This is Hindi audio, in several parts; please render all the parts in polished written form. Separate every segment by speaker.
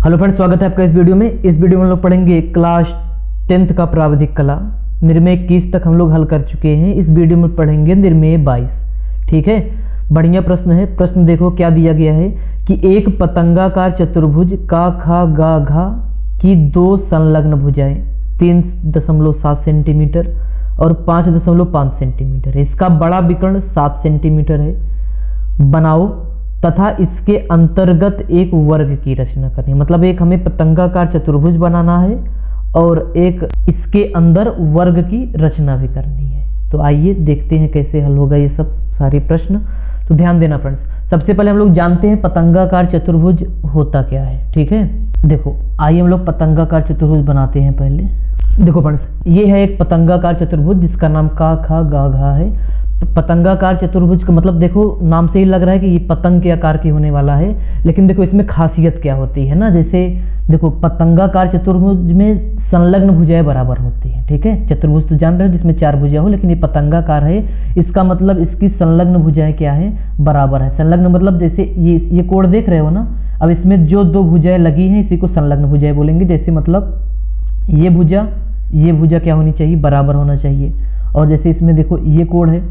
Speaker 1: हेलो फ्रेंड्स, स्वागत है आपका इस वीडियो में। इस वीडियो में हम लोग पढ़ेंगे क्लास 10th का प्रावधिक कला। निर्मेय 21 तक हम लोग हल कर चुके हैं। इस वीडियो में पढ़ेंगे निर्मेय 22। ठीक है, बढ़िया प्रश्न है। प्रश्न देखो क्या दिया गया है कि एक पतंगाकार चतुर्भुज का खा गा घा की दो संलग्न भुजाएं 3.7 सेंटीमीटर और 5.5 सेंटीमीटर है। इसका बड़ा विकर्ण 7 सेंटीमीटर है। बनाओ तथा इसके अंतर्गत एक वर्ग की रचना करनी है। मतलब एक हमें पतंगाकार चतुर्भुज बनाना है और एक इसके अंदर वर्ग की रचना भी करनी है। तो आइए देखते हैं कैसे हल होगा ये सब सारे प्रश्न। तो ध्यान देना फ्रेंड्स, सबसे पहले हम लोग जानते हैं पतंगाकार चतुर्भुज होता क्या है। ठीक है, देखो आइए हम लोग पतंगाकार चतुर्भुज बनाते हैं। पहले देखो फ्रेंड्स, ये है एक पतंगाकार चतुर्भुज जिसका नाम का खा गा घा है। पतंगाकार चतुर्भुज का मतलब देखो नाम से ही लग रहा है कि ये पतंग के आकार की होने वाला है, लेकिन देखो इसमें खासियत क्या होती है ना। जैसे देखो पतंगाकार चतुर्भुज में संलग्न भुजाएं बराबर होती हैं। ठीक है, चतुर्भुज तो जान रहे हो जिसमें 4 भुजा हो, लेकिन ये पतंगाकार है। इसका मतलब इसकी संलग्न भुजाएं क्या है, बराबर है। संलग्न मतलब जैसे ये कोण देख रहे हो ना, अब इसमें जो 2 भुजाएं लगी हैं इसी को संलग्न भुजाएं बोलेंगे। जैसे मतलब ये भुजा क्या होनी चाहिए, बराबर होना चाहिए। और जैसे इसमें देखो ये कोण है,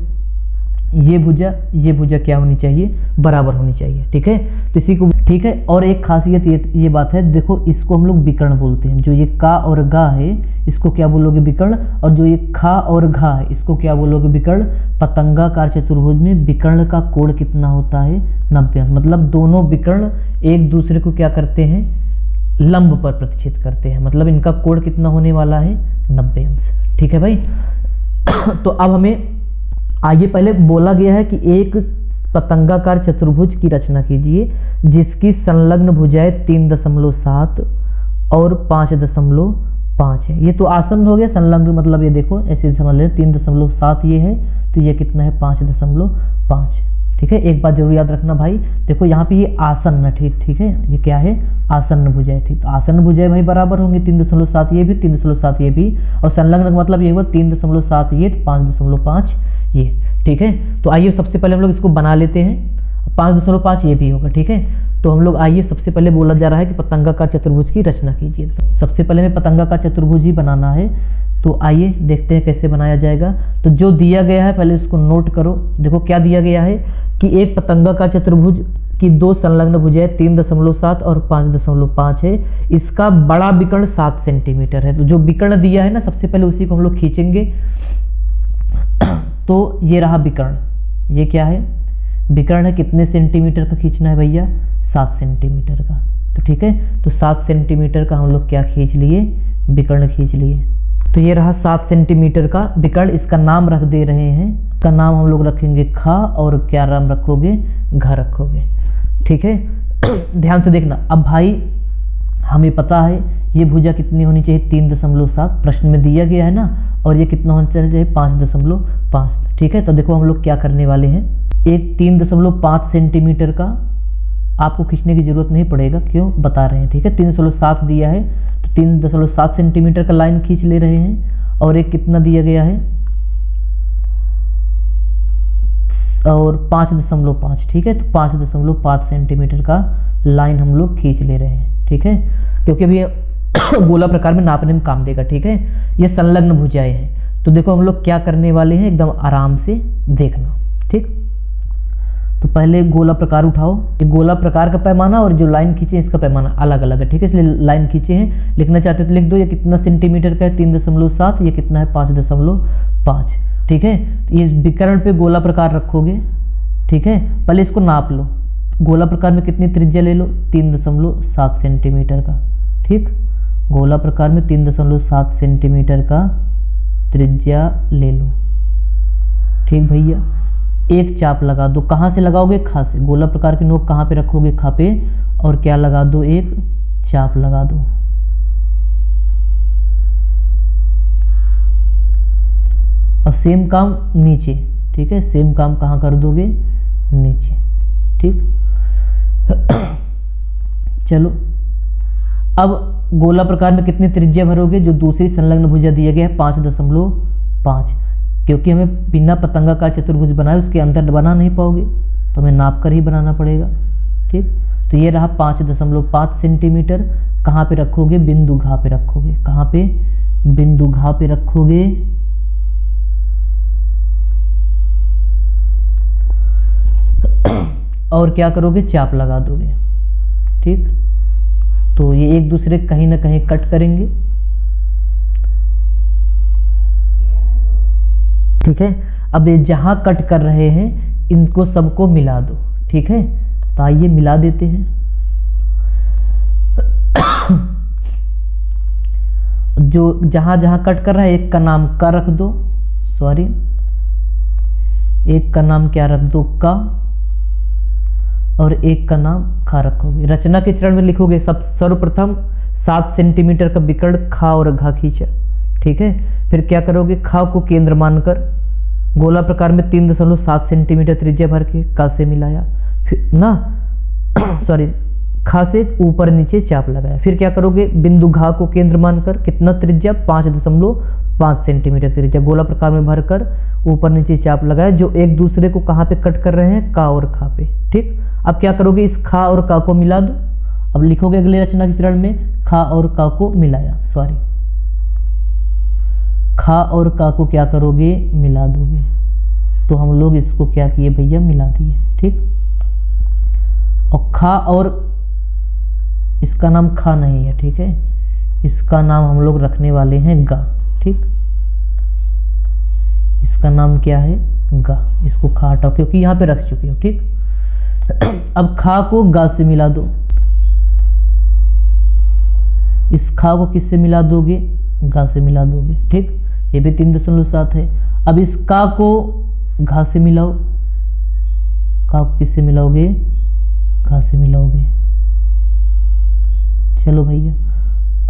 Speaker 1: ये भुजा क्या होनी चाहिए, बराबर होनी चाहिए। ठीक है, तो इसी को ठीक है। और एक खासियत ये बात है, देखो इसको हम लोग विकर्ण बोलते हैं। जो ये का और गा है इसको क्या बोलोगे, विकर्ण। और जो ये खा और घा है इसको क्या बोलोगे, विकर्ण। पतंगाकार चतुर्भुज में विकर्ण का कोण कितना होता है, 90 अंश। मतलब दोनों विकर्ण एक दूसरे को क्या करते हैं, लंब पर प्रतिच्छेद करते हैं। मतलब इनका कोण कितना होने वाला है, 90 अंश। ठीक है भाई। तो अब हमें आगे पहले बोला गया है कि एक पतंगाकार चतुर्भुज की रचना कीजिए जिसकी संलग्न भुजाएं 3.7 और 5.5 है। ये तो आसन हो गया। संलग्न मतलब ये देखो ऐसे समझ ले, 3.7 ये है तो ये कितना है, 5.5। ठीक है, एक बात जरूर याद रखना भाई, देखो यहाँ पे ये आसन्न, ठीक है, ये क्या है, आसन्न भुजाएं थी। तो आसन्न भुजाएं भाई बराबर होंगे 3.7 ये भी, 3.7 ये भी। और संलग्न का मतलब ये हुआ 3.7 ये, 5.5 ये। ठीक है, तो आइए सबसे पहले हम लोग इसको बना लेते हैं। 5.5 ये भी होगा। ठीक है, तो हम लोग आइए सबसे पहले बोला जा रहा है कि पतंगाकार चतुर्भुज की रचना कीजिए। सबसे पहले हमें पतंगाकार चतुर्भुज ही बनाना है। तो आइए देखते हैं कैसे बनाया जाएगा। तो जो दिया गया है पहले उसको नोट करो। देखो क्या दिया गया है कि एक पतंगाकार चतुर्भुज की 2 संलग्न भुजाएं 3.7 और 5.5 है। इसका बड़ा विकर्ण 7 सेंटीमीटर है। तो जो विकर्ण दिया है ना, सबसे पहले उसी को हम लोग खींचेंगे। तो ये रहा विकर्ण। ये क्या है, विकर्ण है। कितने सेंटीमीटर का खींचना है भैया, 7 सेंटीमीटर का। तो ठीक है, तो 7 सेंटीमीटर का हम लोग क्या खींच लिए, विकर्ण खींच लिए। तो ये रहा 7 सेंटीमीटर का विकर्ण। इसका नाम रख दे रहे हैं, इसका नाम हम लोग रखेंगे खा, और क्या नाम रखोगे, घा रखोगे। ठीक है, ध्यान से देखना। अब भाई हमें पता है ये भुजा कितनी होनी चाहिए, 3.7 प्रश्न में दिया गया है ना। और ये कितना होना चाहिए, 5.5। ठीक है, तो देखो हम लोग क्या करने वाले हैं, एक 3.5 सेंटीमीटर का आपको खींचने की जरूरत नहीं पड़ेगा, क्यों बता रहे हैं। ठीक है, 3.7 दिया है तो 3.7 सेंटीमीटर का लाइन खींच ले रहे हैं। और एक कितना दिया गया है, और 5.5। ठीक है, तो 5.5 सेंटीमीटर का लाइन हम लोग खींच ले रहे हैं। ठीक है, क्योंकि अभी गोला प्रकार में नापने में काम देगा। ठीक है, ये संलग्न भुजाएं हैं। तो देखो हम लोग क्या करने वाले हैं, एकदम आराम से देखना। ठीक, तो पहले गोला प्रकार उठाओ। ये गोला प्रकार का पैमाना और जो लाइन खींचे इसका पैमाना अलग अलग है। ठीक है, इसलिए लाइन खींचे हैं। लिखना चाहते हो तो लिख दो। ये कितना सेंटीमीटर का है, 3.7। ये कितना है, 5.5। ठीक है, तो ये विकर्ण पे गोला प्रकार रखोगे। ठीक है, पहले इसको नाप लो। गोला प्रकार में कितनी त्रिज्या ले लो, 3.7 सेंटीमीटर का। ठीक, गोला प्रकार में 3.7 सेंटीमीटर का त्रिज्या ले लो। ठीक भैया, एक चाप लगा दो। कहाँ से लगाओगे, खा से। गोला प्रकार की नोक कहाँ पे रखोगे, खा पे। और क्या लगा दो, एक चाप लगा दो। और सेम काम नीचे। ठीक है, सेम काम कहाँ कर दोगे, नीचे। ठीक, चलो अब गोला प्रकार में कितनी त्रिज्या भरोगे, जो दूसरी संलग्न भुजा दिया गया है 5.5। क्योंकि हमें बिना पतंगाकार चतुर्भुज बनाए उसके अंदर बना नहीं पाओगे, तो हमें नाप कर ही बनाना पड़ेगा। ठीक, तो ये रहा 5.5 सेंटीमीटर। कहाँ पे रखोगे? बिंदु घा पे रखोगे। कहाँ पे? बिंदु घा पे रखोगे। और क्या करोगे? चाप लगा दोगे। ठीक, तो ये एक दूसरे कहीं ना कहीं कट करेंगे। ठीक है, अब ये जहां कट कर रहे हैं इनको सबको मिला दो। ठीक है, तो आइए मिला देते हैं। जो जहां जहां कट कर रहा है एक का नाम का रख दो, सॉरी एक का नाम क्या रख दो? का, और एक का नाम खा रखोगे। रचना के चरण में लिखोगे सब सर्वप्रथम 7 सेंटीमीटर का विकर्ण खा और घा खींचा। ठीक है, फिर क्या करोगे? खा को केंद्र मानकर गोला प्रकार में 3.7 सेंटीमीटर त्रिज्या भर के का से मिलाया, फिर ना सॉरी खा से ऊपर नीचे चाप लगाया। फिर क्या करोगे? बिंदु घा को केंद्र मानकर कितना त्रिज्या? 5.5 सेंटीमीटर त्रिज्या गोला प्रकार में भरकर ऊपर नीचे चाप लगाया, जो एक दूसरे को कहाँ पे कट कर रहे हैं? का और खा पे। ठीक, अब क्या करोगे? इस खा और का को मिला दो। अब लिखोगे अगले रचना के चरण में खा और का को मिलाया, सॉरी खा और का को क्या करोगे? मिला दोगे। तो हम लोग इसको क्या किए भैया? मिला दिए। ठीक, और खा और इसका नाम खा नहीं है। ठीक है, इसका नाम हम लोग रखने वाले हैं गा। ठीक, इसका नाम क्या है? गा। इसको खा हटाओ क्योंकि यहाँ पे रख चुके हो। ठीक, अब खा को गा से मिला दो। इस खा को किससे मिला दोगे? गा से मिला दोगे। ठीक, ये भी 3.7 है। अब इस का को घा से मिलाओ। का को किससे मिलाओगे? घा से मिलाओगे। चलो भैया,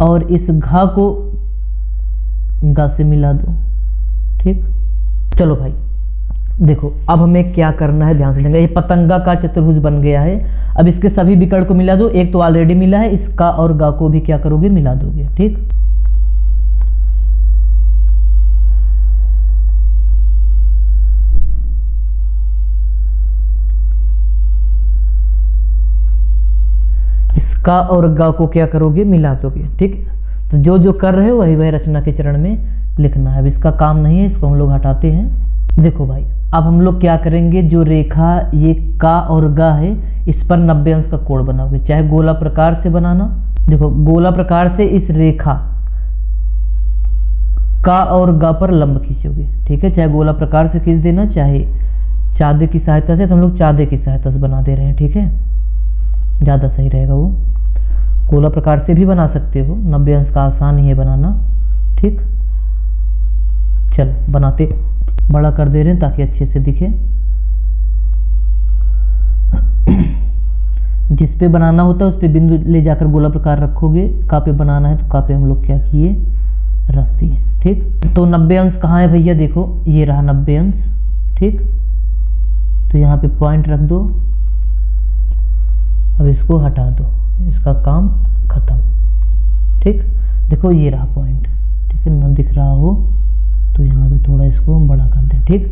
Speaker 1: और इस घा को गा से मिला दो। ठीक, चलो भाई देखो अब हमें क्या करना है, ध्यान से देंगे। ये पतंगाकार चतुर्भुज बन गया है। अब इसके सभी विकर्ण को मिला दो। एक तो ऑलरेडी मिला है, इस का और गा को भी क्या करोगे? मिला दोगे। ठीक, इसका और गा को क्या करोगे? मिला दोगे। ठीक, तो जो जो कर रहे हो वही वही रचना के चरण में लिखना है। अब इसका काम नहीं है, इसको हम लोग हटाते हैं। देखो भाई, अब हम लोग क्या करेंगे? जो रेखा ये का और गा है इस पर 90 अंश का कोण बनाओगे, चाहे गोला प्रकार से बनाना। देखो गोला प्रकार से इस रेखा का और गा पर लंब खींचोगे। ठीक है, चाहे गोला प्रकार से खींच देना, चाहे चादे की सहायता से। तो हम लोग चादे की सहायता से बना दे रहे हैं। ठीक है, ज़्यादा सही रहेगा। वो गोला प्रकार से भी बना सकते हो, 90 अंश का आसान ही है बनाना। ठीक, चल बनाते, बड़ा कर दे रहे हैं ताकि अच्छे से दिखे। जिस पे बनाना होता है उस पे बिंदु ले जाकर गोला प्रकार रखोगे। का पे बनाना है तो का पे हम लोग क्या किए? रख दिए। ठीक, तो 90 अंश कहाँ है भैया? देखो ये रहा 90 अंश। ठीक, तो यहाँ पे पॉइंट रख दो। अब इसको हटा दो, इसका काम खत्म। ठीक, देखो ये रहा पॉइंट। ठीक है, ना दिख रहा हो तो यहाँ पे थोड़ा इसको बड़ा कर दें। ठीक,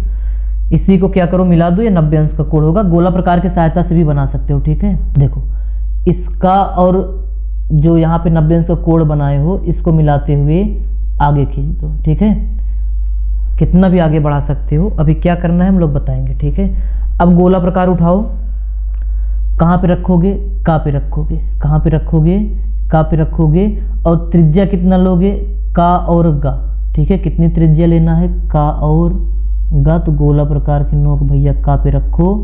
Speaker 1: इसी को क्या करो? मिला दो। ये 90 अंश का कोण होगा। गोला प्रकार की सहायता से भी बना सकते हो। ठीक है, देखो इसका और जो यहाँ पे 90 अंश का कोण बनाए हो इसको मिलाते हुए आगे खींच दो। ठीक है, कितना भी आगे बढ़ा सकते हो। अभी क्या करना है हम लोग बताएंगे। ठीक है, अब गोला प्रकार उठाओ। कहाँ पे रखोगे? का पे रखोगे। कहाँ पे रखोगे? का पे रखोगे। और त्रिज्या कितना लोगे? का और गा। ठीक है, कितनी त्रिज्या लेना है? का और गा। तो गोला प्रकार की नोक भैया का पे रखो,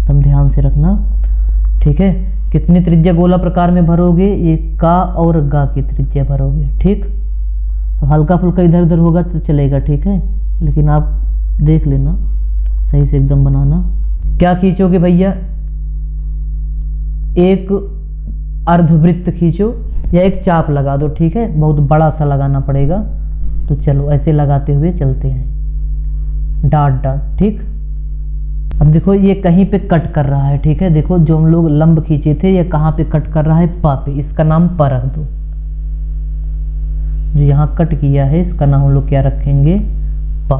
Speaker 1: तुम ध्यान से रखना। ठीक है, कितनी त्रिज्या गोला प्रकार में भरोगे? ये का और गा की त्रिज्या भरोगे। ठीक, अब हल्का फुल्का इधर उधर होगा तो चलेगा। ठीक है, लेकिन आप देख लेना सही से एकदम बनाना। क्या खींचोगे भैया? एक अर्धवृत्त खींचो या एक चाप लगा दो। ठीक है, बहुत बड़ा सा लगाना पड़ेगा। तो चलो ऐसे लगाते हुए चलते हैं, डाट डाट। ठीक, अब देखो ये कहीं पे कट कर रहा है। ठीक है, देखो जो हम लोग लंब खींचे थे ये कहाँ पे कट कर रहा है? पा पे। इसका नाम पा रख दो। जो यहाँ कट किया है इसका नाम हम लोग क्या रखेंगे? पा।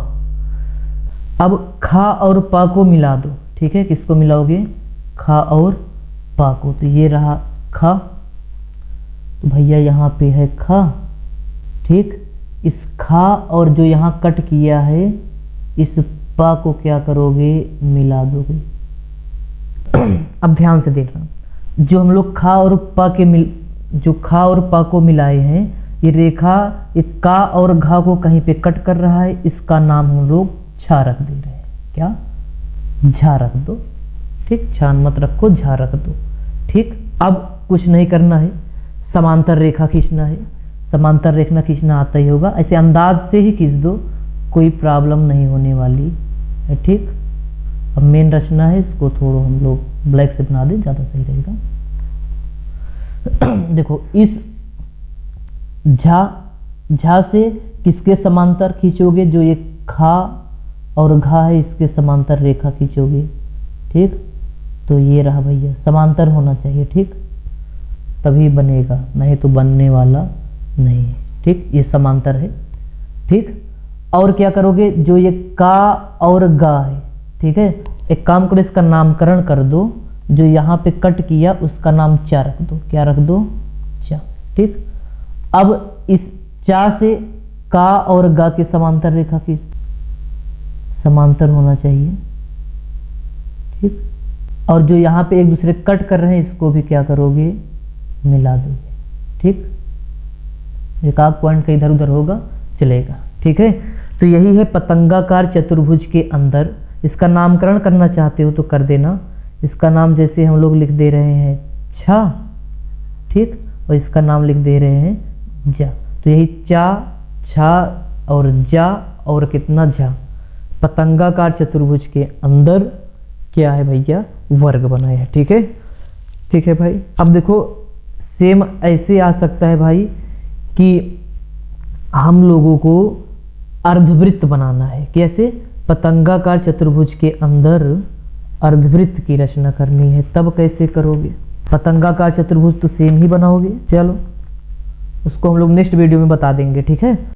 Speaker 1: अब खा और पा को मिला दो। ठीक है, किसको मिलाओगे? खा और पा को, तो ये रहा खा, तो भैया यहाँ पे है खा, ठीक। इस खा और जो यहाँ कट किया है इस पा को क्या करोगे, मिला दोगे। अब ध्यान से देखना, जो हम लोग खा और पा के जो खा और पा को मिलाए हैं, ये रेखा एक का और घा को कहीं पे कट कर रहा है, इसका नाम हम लोग झा रख दे रहे हैं। क्या, झा रख दो, ठीक। छान मत रखो, झा रख दो, ठीक। अब कुछ नहीं करना है, समांतर रेखा खींचना है। समांतर रेखा खींचना आता ही होगा, ऐसे अंदाज से ही खींच दो, कोई प्रॉब्लम नहीं होने वाली है, ठीक। अब मेन रचना है, इसको थोड़ा हम लोग ब्लैक से बना दें, ज़्यादा सही रहेगा। देखो, इस झा से किसके समांतर खींचोगे, जो ये खा और घा है इसके समांतर रेखा खींचोगे, ठीक। तो ये रहा भैया, समांतर होना चाहिए, ठीक, तभी बनेगा, नहीं तो बनने वाला नहीं है, ठीक। ये समांतर है, ठीक। और क्या करोगे, जो ये का और गा है, ठीक है, एक काम करो, इसका नामकरण कर दो, जो यहाँ पे कट किया उसका नाम चा रख दो। क्या रख दो, चा, ठीक। अब इस चा से का और गा के समांतर रेखा खींच, समांतर होना चाहिए, ठीक। और जो यहाँ पे एक दूसरे कट कर रहे हैं इसको भी क्या करोगे, मिला दोगे, ठीक। एक आध पॉइंट का इधर उधर होगा, चलेगा, ठीक है। तो यही है पतंगाकार चतुर्भुज के अंदर। इसका नामकरण करना चाहते हो तो कर देना। इसका नाम जैसे हम लोग लिख दे रहे हैं छा, ठीक, और इसका नाम लिख दे रहे हैं जा। तो यही चा, छा और जा और कितना झा, पतंगाकार चतुर्भुज के अंदर क्या है भैया, वर्ग बनाए हैं, ठीक है। ठीक है भाई, अब देखो सेम ऐसे आ सकता है भाई कि हम लोगों को अर्धवृत्त बनाना है। कैसे, पतंगाकार चतुर्भुज के अंदर अर्धवृत्त की रचना करनी है, तब कैसे करोगे, पतंगाकार चतुर्भुज तो सेम ही बनाओगे। चलो उसको हम लोग नेक्स्ट वीडियो में बता देंगे, ठीक है।